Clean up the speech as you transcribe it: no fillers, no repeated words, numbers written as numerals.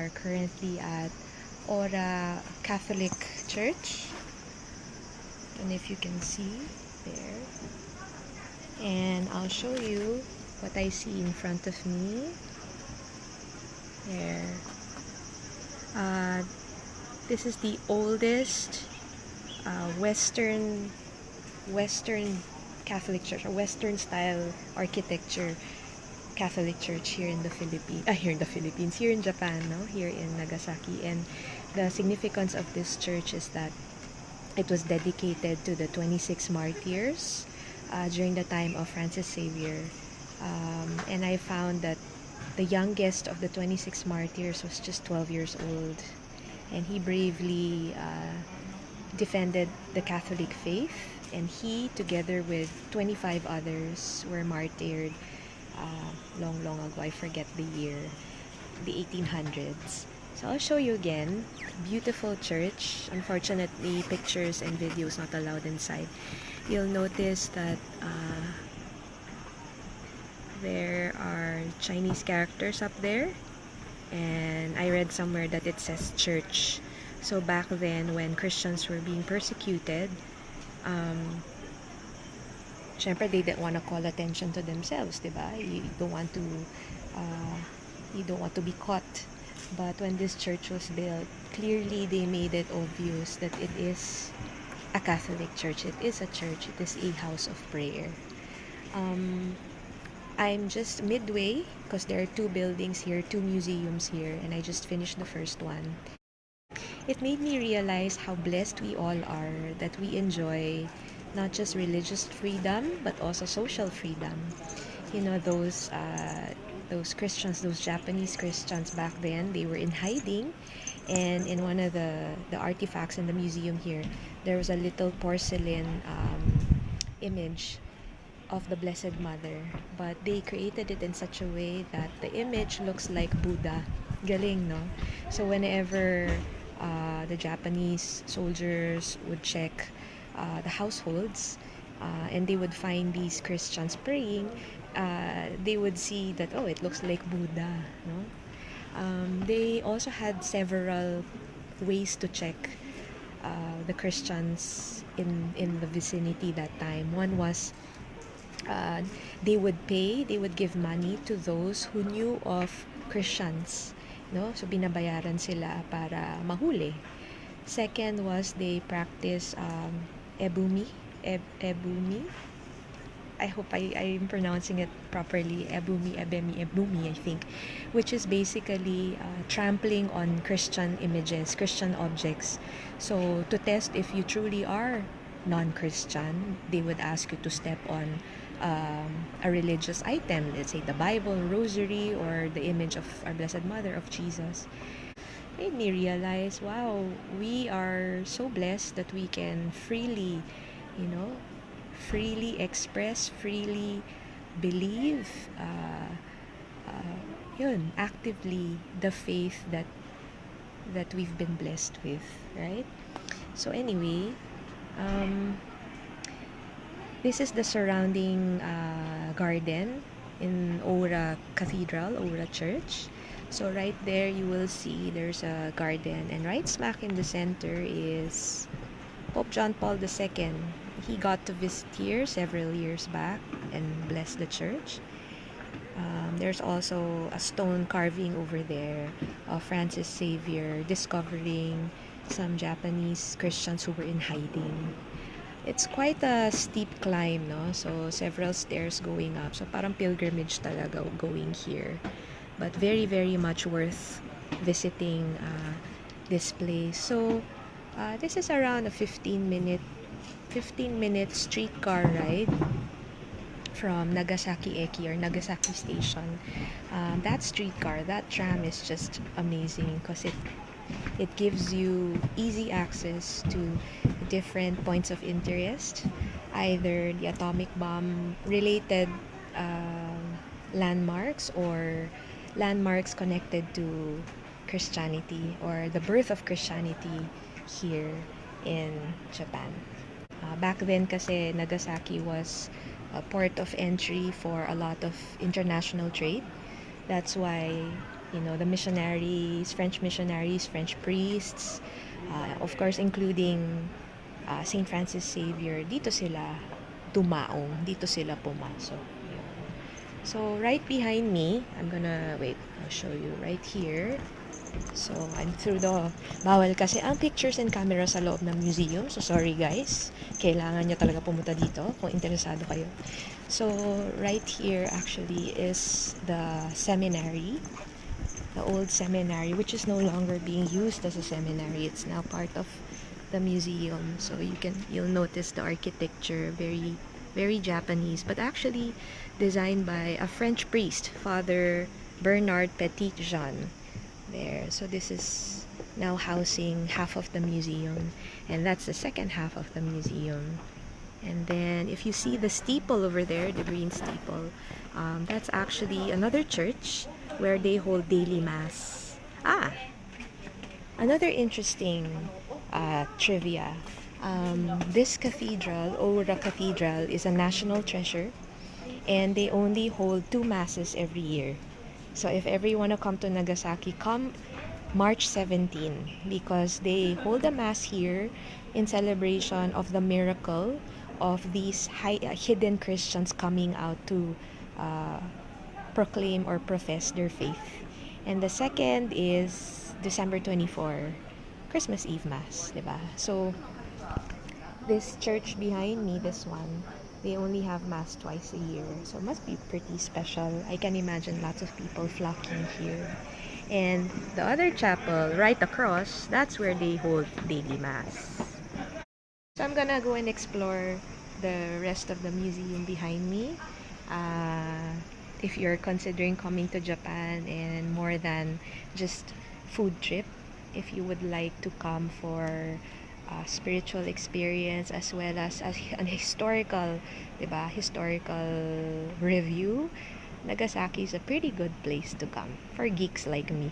are currently at Oura Catholic Church. And if you can see there. And I'll show you what I see in front of me. There. This is the oldest Western Catholic Church, or Western style architecture Catholic Church here in the Philippines, here in Japan, no? Here in Nagasaki. And the significance of this church is that it was dedicated to the 26 martyrs during the time of Francis Xavier. And I found that the youngest of the 26 martyrs was just 12 years old. And he bravely defended the Catholic faith. And he, together with 25 others, were martyred long ago. I forget the year, the 1800s. So I'll show you again. Beautiful church. Unfortunately, pictures and videos not allowed inside. You'll notice that there are Chinese characters up there, and I read somewhere that it says church. So back then, when Christians were being persecuted, syempre they didn't want to call attention to themselves, diba? You don't want to be caught. But when this church was built, clearly they made it obvious that it is a Catholic church. It is a church. It is a house of prayer. I'm just midway because there are two buildings here, two museums here, and I just finished the first one. It made me realize how blessed we all are, that we enjoy not just religious freedom but also social freedom. You know, those Christians, those Japanese Christians back then, they were in hiding, and in one of the artifacts in the museum here, there was a little porcelain image of the Blessed Mother, but they created it in such a way that the image looks like Buddha. Galing, no? So whenever the Japanese soldiers would check the households, and they would find these Christians praying, they would see that, oh, it looks like Buddha, no? They also had several ways to check the Christians in the vicinity that time. One was they would give money to those who knew of Christians, no? So binabayaran sila para mahuli. Second was they practice ebumi. I hope I'm pronouncing it properly. Ebumi, I think, which is basically trampling on Christian images, Christian objects. So to test if you truly are non-Christian, they would ask you to step on a religious item, let's say the Bible, rosary, or the image of our Blessed Mother, of Jesus. Made me realize, wow, we are so blessed that we can freely, freely express, freely believe, actively the faith that we've been blessed with, right? So anyway, this is the surrounding garden in Oura Cathedral, Oura Church. So right there you will see there's a garden, and right smack in the center is Pope John Paul II. He got to visit here several years back and bless the church. There's also a stone carving over there of Francis Xavier discovering some Japanese Christians who were in hiding. It's quite a steep climb, no? So several stairs going up. So parang pilgrimage talaga going here. But very, very much worth visiting this place. So this is around a 15-minute streetcar ride from Nagasaki Eki, or Nagasaki Station. That streetcar, that tram is just amazing because it gives you easy access to different points of interest, either the atomic bomb related landmarks, or landmarks connected to Christianity, or the birth of Christianity here in Japan. Back then kasi Nagasaki was a port of entry for a lot of international trade. That's why you know, the missionaries, French priests, of course, including Saint Francis Xavier. Dito sila dumaong, dito sila pumasok. Yun. So, right behind me, I'm gonna, wait, I'll show you right here. So, I'm through the, bawal kasi ang pictures and camera sa loob ng museum. So, sorry guys. Kailangan nyo talaga pumunta dito kung interesado kayo. So, right here actually is the seminary. The old seminary, which is no longer being used as a seminary. It's now part of the museum. So, you'll notice the architecture, very, very Japanese, but actually designed by a French priest, Father Bernard Petit-Jean. There. So this is now housing half of the museum, and that's the second half of the museum. And then if you see the steeple over there, the green steeple, that's actually another church where they hold daily mass. Another interesting trivia. This cathedral, Oura Cathedral, is a national treasure, and they only hold 2 masses every year. So if ever you want to come to Nagasaki, come March 17, because they hold a mass here in celebration of the miracle of these hidden Christians coming out to proclaim or profess their faith. And the second is December 24, Christmas Eve Mass, diba? So this church behind me, this one, they only have mass twice a year, so it must be pretty special. I can imagine lots of people flocking here. And the other chapel right across, that's where they hold daily mass. So I'm gonna go and explore the rest of the museum behind me. If you're considering coming to Japan and more than just food trip, if you would like to come for spiritual experience as well as an historical, diba, historical review, Nagasaki is a pretty good place to come for geeks like me.